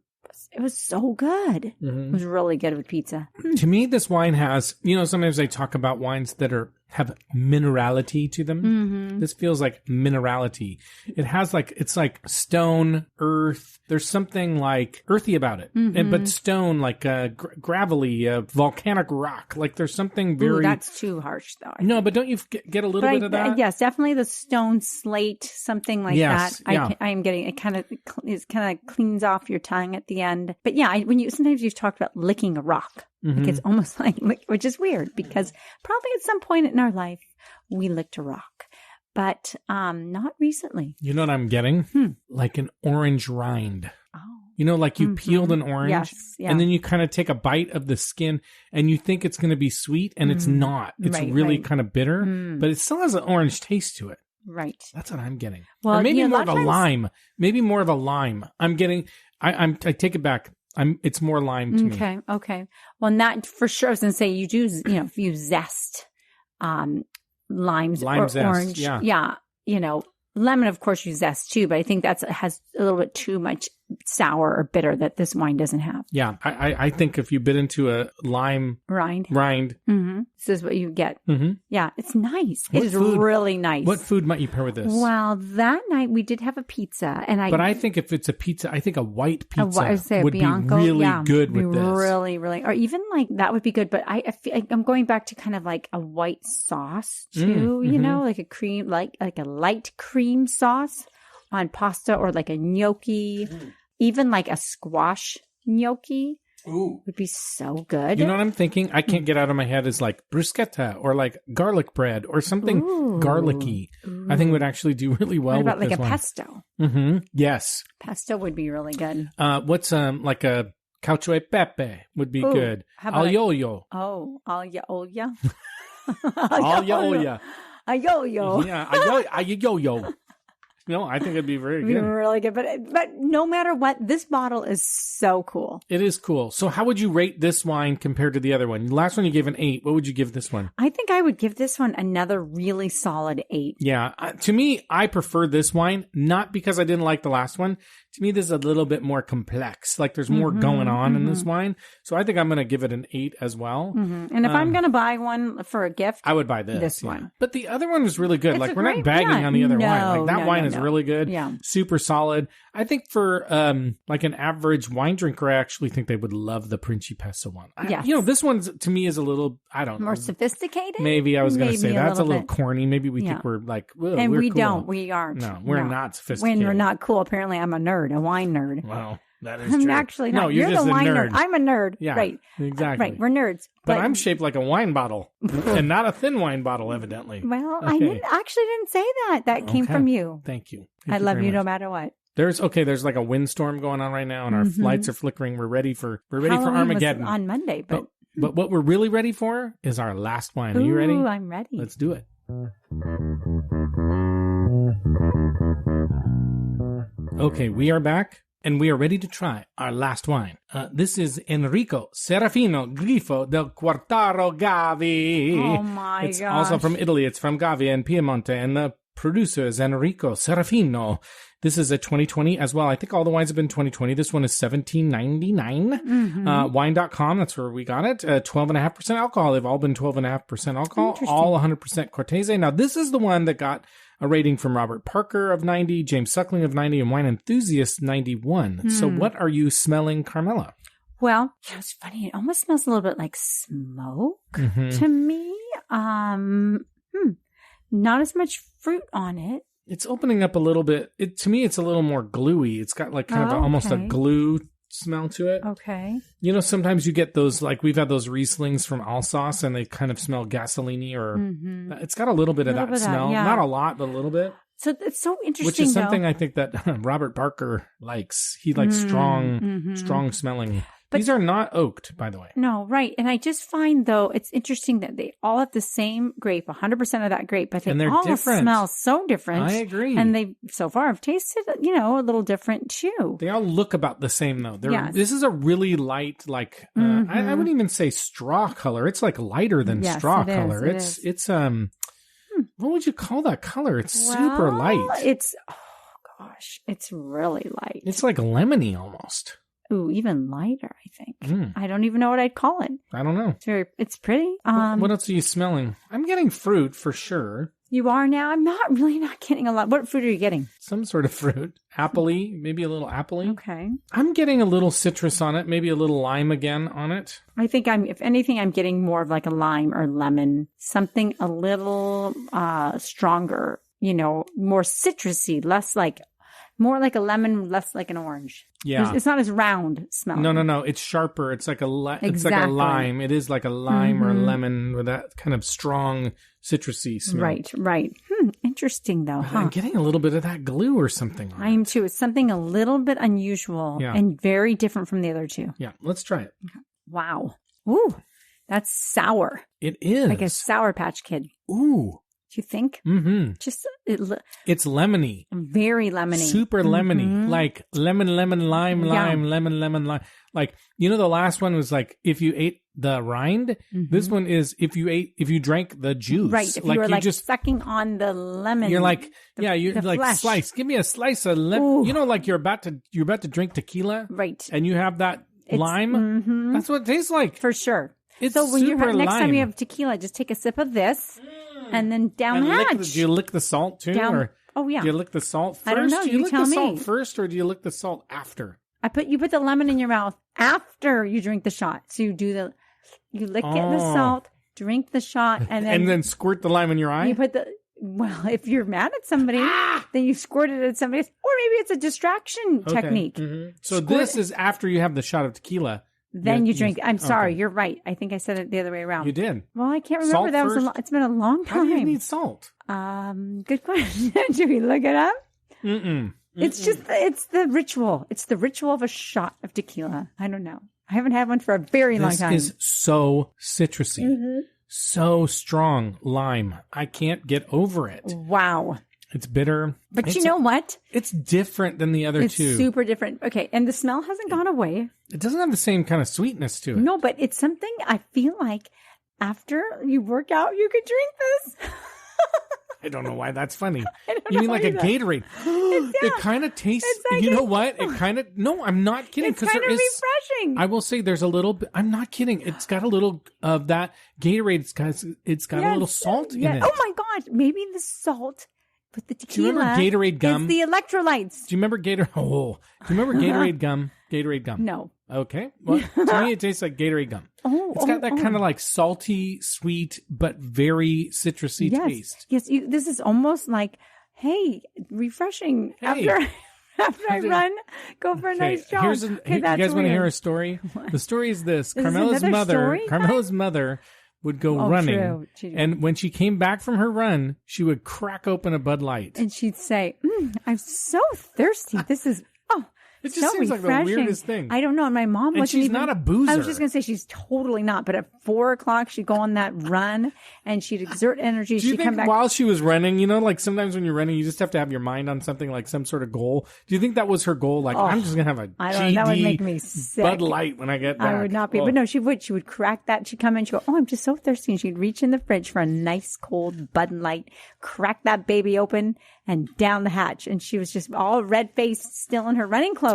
It was so good. It was really good with pizza. To me, this wine has, sometimes they talk about wines that have minerality to them. This feels like minerality. It has it's like stone, earth. There's something like earthy about it, but stone, like gravelly, volcanic rock. Like there's something very. Ooh, that's too harsh, though. No, but don't you get a little bit of that? Yes, definitely the stone slate, something like that. Yeah. I am getting it. Kind of cleans off your tongue at the end. But yeah, sometimes you've talked about licking a rock. Like it's almost like, which is weird because probably at some point in our life we licked a rock. but not recently. You know what I'm getting? Like an orange rind. Oh. You know, like you peeled an orange and then you kind of take a bite of the skin and you think it's going to be sweet and it's not. It's really kind of bitter, but it still has an orange taste to it. Right. That's what I'm getting. Well, or maybe more of a times... lime. Maybe more of a lime. I'm getting, I take it back. It's more lime to me. Okay. Well, not for sure. I was going to say you do, if you zest limes or zest, orange. Yeah. Lemon, of course, you zest too, but I think that has a little bit too much sour or bitter that this wine doesn't have. Yeah, I think if you bit into a lime rind, this is what you get. Yeah, it's nice. It is really nice. What food might you pair with this? Well, that night we did have a pizza, but I think if it's a pizza, I think a white pizza would Bianco, be really good with this. Really, or even like that would be good. But I feel like I'm going back to kind of like a white sauce too. Like a cream, like a light cream sauce on pasta, or like a gnocchi. Even like a squash gnocchi would be so good. You know what I'm thinking? I can't get out of my head is like bruschetta or like garlic bread or something garlicky. I think would actually do really well what about with like this a one. pesto? Yes. Pesto would be really good. What's like a cacio e pepe would be good. Aglio. Oh, aglio olio. Aglio olio. Aglio. Yeah, aglio. No, I think it'd be very good. Really good. But no matter what, this bottle is so cool. It is cool. So how would you rate this wine compared to the other one? Last one you gave an 8. What would you give this one? I think I would give this one another really solid 8. Yeah. To me, I prefer this wine, not because I didn't like the last one. To me, this is a little bit more complex. Like there's more going on in this wine. So I think I'm going to give it an 8 as well. And if I'm going to buy one for a gift, I would buy this one. But the other one was really good. Like we're not bagging on the other wine. Like that wine is really good. Yeah. Super solid. I think for like an average wine drinker, I actually think they would love the Principessa one. Yes. This one to me is a little, I don't know. More sophisticated? Maybe I was going to say that's a little corny. Maybe we think we're like, and we're we cool. don't. We aren't. No, we're not sophisticated. When we're not cool, apparently I'm a nerd, a wine nerd. Well, that is true. I'm actually not. No, you're just the wine a nerd. I'm a nerd. Yeah, right. Exactly. Right, we're nerds. But I'm shaped like a wine bottle and not a thin wine bottle, evidently. Well, I didn't say that. That came from you. Thank you. I love you no matter what. There's like a windstorm going on right now and our lights are flickering. We're ready for Armageddon. Was on Monday, but what we're really ready for is our last wine. Are you ready? I'm ready. Let's do it. Okay, we are back and we are ready to try our last wine. This is Enrico Serafino Grifo del Quartaro Gavi. Oh my gosh. It's also from Italy. It's from Gavia and Piemonte, and the producer is Enrico Serafino. This is a 2020 as well. I think all the wines have been 2020. This one is $17.99. Wine.com, that's where we got it. 12.5% alcohol. They've all been 12.5% alcohol. All 100% Cortese. Now, this is the one that got a rating from Robert Parker of 90, James Suckling of 90, and Wine Enthusiast 91. So what are you smelling, Carmela? Well, it's funny. It almost smells a little bit like smoke to me. Not as much fruit on it. It's opening up a little bit. To me, it's a little more gluey. It's got like kind of almost a glue smell to it. Okay. Sometimes you get those, like we've had those Rieslings from Alsace and they kind of smell gasoline-y or it's got a little bit of that smell. Not a lot, but a little bit. So it's so interesting, which is something I think that Robert Parker likes. He likes strong smelling. But these are not oaked, by the way. No, right. And I just find, though, it's interesting that they all have the same grape, 100% of that grape, but they all different. Smell so different. I agree. And they, so far, have tasted, a little different, too. They all look about the same, though. This is a really light, like, I wouldn't even say straw color. It's like lighter than straw color. It's what would you call that color? It's super light. It's really light. It's like lemony almost. Ooh, even lighter, I think. I don't even know what I'd call it. I don't know. It's pretty. What else are you smelling? I'm getting fruit for sure. You are now? I'm not getting a lot. What fruit are you getting? Some sort of fruit. Apple-y, maybe a little apple-y. Okay. I'm getting a little citrus on it, maybe a little lime again on it. I think if anything, I'm getting more of like a lime or lemon. Something a little stronger, more citrusy, more like a lemon, less like an orange. Yeah. It's not as round smelling. No. It's sharper. It's like a lime. It is like a lime or a lemon with that kind of strong citrusy smell. Right. Interesting. interesting, though, huh? I'm getting a little bit of that glue or something on I am too. It's something a little bit unusual and very different from the other two. Yeah, let's try it. Wow. Ooh, that's sour. It is. Like a Sour Patch Kid. Ooh. Do you think? Mm-hmm. Just it's lemony. Very lemony. Super lemony. Like lemon, lime, lemon, lime. Like, you know, the last one was like, if you ate the rind, this one is if you drank the juice. Right. If like you were like just sucking on the lemon. You're like, you're like flesh. slice. Give me a slice of lemon. You know, like you're about to drink tequila. Right. And you have that lime. That's what it tastes like. For sure. It's so when super next time lime. you have tequila, just take a sip of this and then down the hatch. Do you lick the salt too? Oh, yeah. Do you lick the salt first? I don't know. Do you lick tell the me. salt first or do you lick the salt after? You put the lemon in your mouth after you drink the shot. So you lick it in the salt, drink the shot, and then squirt the lime in your eye? You put if you're mad at somebody, then you squirt it at somebody else. Or maybe it's a distraction technique. Mm-hmm. So this is after you have the shot of tequila. Then you drink. I'm sorry, you're right. I think I said it the other way around. You did. Well, I can't remember. Salt That first? was it's been a long time. How do you need salt? Good question. Should we look it up? It's just it's the ritual. It's the ritual of a shot of tequila. I don't know. I haven't had one for a very long time. This is so citrusy, so strong lime. I can't get over it. Wow. It's bitter. But you know what? It's different than the other two. It's super different. Okay, and the smell hasn't gone away. It doesn't have the same kind of sweetness to it. No, but it's something I feel like after you work out, you could drink this. I don't know why that's funny. You mean like a Gatorade? It kind of tastes. like you know what? It kind of. No, I'm not kidding. It's kind of refreshing. I will say there's a little bit. I'm not kidding. It's got a little of that Gatorade. It's got a little salt in it. Oh my God! Maybe the salt. But the tequila. Do you remember Gatorade gum? Is the electrolytes. Do you remember Gatorade? Oh, do you remember Gatorade gum? Gatorade gum. No. Okay. Well, to me, it tastes like Gatorade gum. It's got that kind of like salty, sweet, but very citrusy taste. Yes. This is almost like, hey, refreshing after I run, go for a nice jog. You guys want to hear a story? The story is this: Carmela's mother would go running, and when she came back from her run, she would crack open a Bud Light, and she'd say, "I'm so thirsty. This is It just seems refreshing. Like the weirdest thing. I don't know. And my mom wasn't she's not a boozer. I was just going to say she's totally not. But at 4:00, she'd go on that run and she'd exert energy. Do you think while she was running, you know, like sometimes when you're running, you just have to have your mind on something like some sort of goal. Do you think that was her goal? Like, I'm just going to have a GD that would make me sick. Bud Light when I get back. I would not be. But no, she would crack that. She'd come in, she'd go, I'm just so thirsty. And she'd reach in the fridge for a nice cold Bud Light, crack that baby open and down the hatch. And she was just all red-faced, still in her running clothes.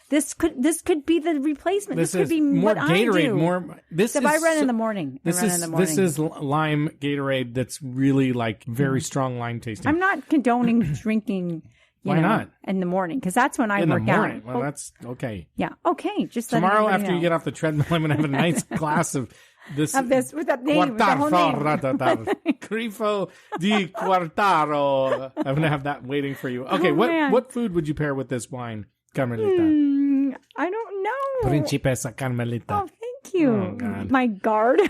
This could be the replacement. This could be more what Gatorade. I do. I run in the morning. This is lime Gatorade that's really like very strong lime tasting. I'm not condoning drinking. Why not in the morning? Because that's when I work out. Well, that's okay. Yeah, okay. Just tomorrow after you get off the treadmill, I'm gonna have a nice glass of this with that name, Quartaro, Grifo di Quartaro. I'm gonna have that waiting for you. Okay, what food would you pair with this wine, Carmelita? I don't know. Principessa Carmelita. Oh, thank you. Oh, God. My guard.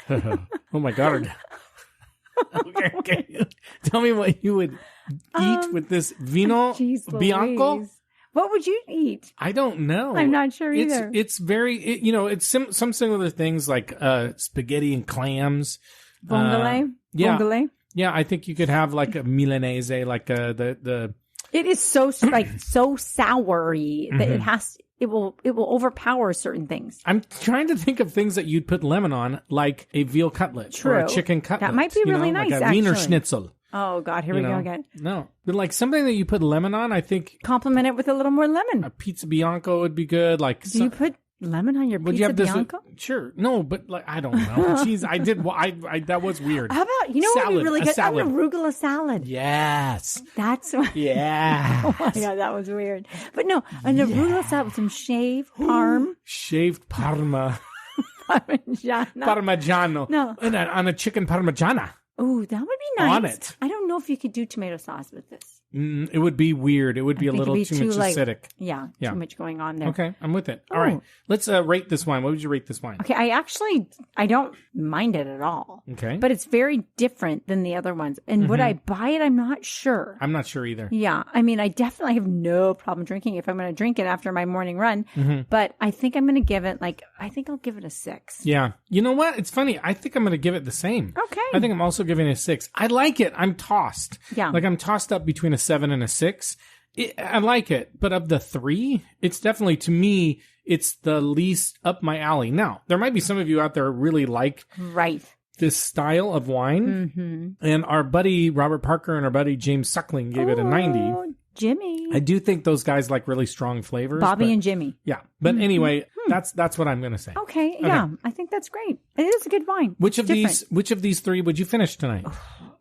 Oh, my God. Okay. Tell me what you would eat with this vino bianco. What would you eat? I don't know. I'm not sure either. It's very, it's some similar things like spaghetti and clams. Vongole? Yeah. Vongole? Yeah, I think you could have like a Milanese, like the It is so so soury that it will overpower certain things. I'm trying to think of things that you'd put lemon on, like a veal cutlet or a chicken cutlet. That might be really nice, like a actually. Wiener Schnitzel. Oh God, here we go again. No, but like something that you put lemon on, I think complement it with a little more lemon. A pizza bianco would be good. Like, do you put lemon on your pizza bianco? Sure, no, but like I don't know. Jeez, I did. I that was weird. How about what would be really good? An arugula salad. Yes, that's what. Yeah. Oh my God, that was weird. But no, an arugula salad with some shaved shaved parma. Parmigiano. No, on a chicken parmigiana. Oh, that would be nice. On it. I don't know if you could do tomato sauce with this. It would be weird. It would be a little too much acidic. Yeah, too much going on there. Okay, I'm with it. All right, let's rate this wine. What would you rate this wine? Okay, I don't mind it at all. Okay. But it's very different than the other ones. And would I buy it? I'm not sure. I'm not sure either. Yeah, I mean, I definitely have no problem drinking if I'm going to drink it after my morning run. But I think I'm going to give it I'll give it a 6. Yeah. You know what? It's funny. I think I'm going to give it the same. Okay. I think I'm also giving it a 6. I like it. I'm tossed. Yeah. Like I'm tossed up between a 7 and a 6. I like it. But of the 3, it's definitely, to me, it's the least up my alley. Now, there might be some of you out there who really like this style of wine. And our buddy Robert Parker and our buddy James Suckling gave it a 90. Jimmy. I do think those guys like really strong flavors. Bobby and Jimmy. Yeah. But anyway, that's what I'm going to say. Okay. Yeah. I think that's great. It is a good wine. Which of these 3 would you finish tonight?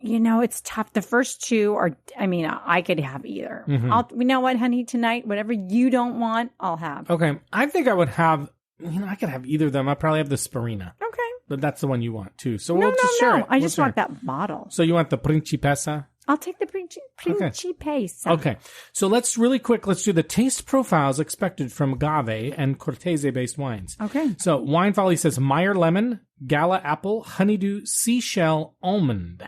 You know, it's tough. The first 2 are, I mean, I could have either. You know what, honey, tonight, whatever you don't want, I'll have. Okay. I think I would have, I could have either of them. I'll probably have the Sparina. Okay. But that's the one you want too. So we'll just share it. I just want that bottle. So you want the Principessa? I'll take the Principessa. Okay. So let's do the taste profiles expected from Agave and Cortese based wines. Okay. So Wine Folly says Meyer lemon, Gala apple, honeydew, seashell, almond.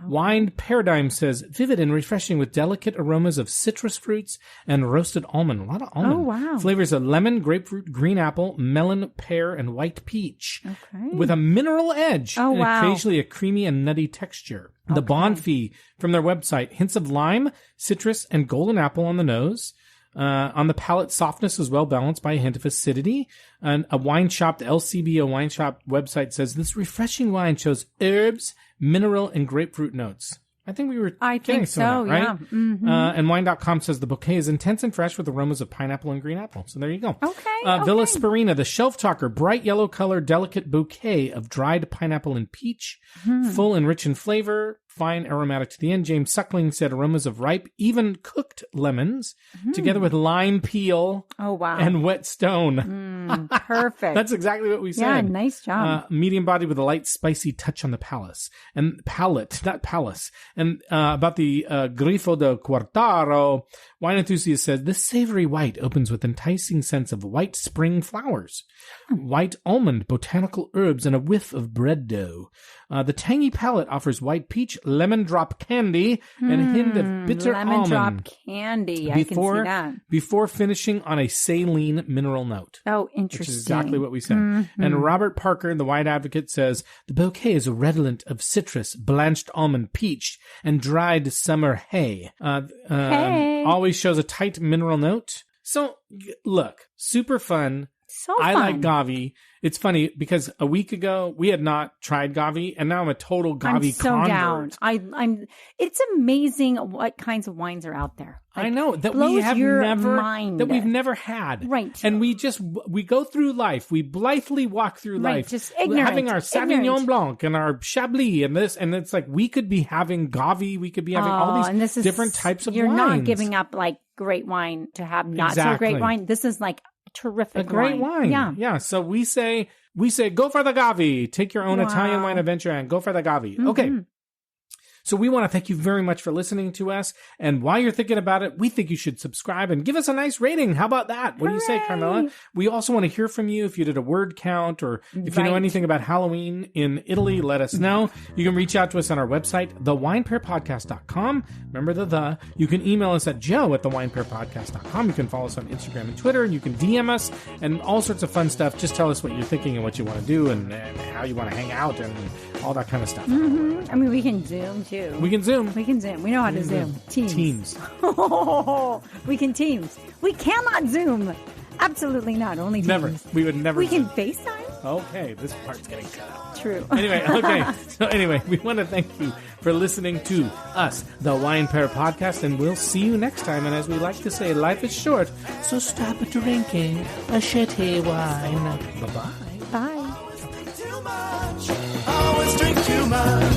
Wine Paradigm says vivid and refreshing with delicate aromas of citrus fruits and roasted almond. A lot of almond. Oh, wow. Flavors of lemon, grapefruit, green apple, melon, pear, and white peach. Okay. With a mineral edge. Oh, and wow. occasionally a creamy and nutty texture. Okay. The Banfi from their website. Hints of lime, citrus, and golden apple on the nose. On the palate, softness is well balanced by a hint of acidity. And a wine shop, the LCBO wine shop website says this refreshing wine shows herbs, mineral, and grapefruit notes. I think we were getting some of that, right? Yeah. And wine.com says the bouquet is intense and fresh with aromas of pineapple and green apple. So there you go. Okay. Villa Sparina, the shelf talker, bright yellow color, delicate bouquet of dried pineapple and peach, full and rich in flavor, fine aromatic to the end. James Suckling said aromas of ripe, even cooked lemons, together with lime peel and wet stone. Perfect. That's exactly what we said. Yeah, nice job. Medium body with a light, spicy touch on the palate. And about the Grifo de Quartaro, wine enthusiast said, this savory white opens with enticing sense of white spring flowers, white almond, botanical herbs, and a whiff of bread dough. The tangy palate offers white peach, lemon drop candy, and a hint of bitter almond. Lemon drop candy. I can see that. Before finishing on a saline mineral note. Oh, interesting. Which is exactly what we said. And Robert Parker, the wine advocate, says, the bouquet is redolent of citrus, blanched almond, peach, and dried summer hay. Always shows a tight mineral note. So, look, super fun. So fun. I like Gavi. It's funny because a week ago we had not tried Gavi, and now I'm a total Gavi convert. I'm. It's amazing what kinds of wines are out there. Like, I know that we've never had. Right. And we go through life. We blithely walk through life, just ignorant, having our Sauvignon Blanc and our Chablis and this, and it's like we could be having Gavi. We could be having all these different types of wines. You're not giving up like great wine to have not so great wine. This is like terrific a great wine. Yeah. So we say go for the Gavi. Take your own Italian wine adventure and go for the Gavi. Okay. So we want to thank you very much for listening to us. And while you're thinking about it, we think you should subscribe and give us a nice rating. How about that? What do you say, Carmela? We also want to hear from you. If you did a word count or if you know anything about Halloween in Italy, let us know. You can reach out to us on our website, thewinepairpodcast.com. Remember the. You can email us at joe@thewinepairpodcast.com. You can follow us on Instagram and Twitter, and you can DM us and all sorts of fun stuff. Just tell us what you're thinking and what you want to do and how you want to hang out and all that kind of stuff. I mean, we can Zoom too. We can Zoom. We know how to Zoom. Teams. We can Teams. We cannot Zoom. Absolutely not. Only Teams. Never. We would never. We can FaceTime. Okay, this part's getting cut out. True. Anyway, we want to thank you for listening to us, the Wine Pair Podcast, and we'll see you next time. And as we like to say, life is short, so stop drinking a shitty wine. Bye-bye. Bye. Always drink too much.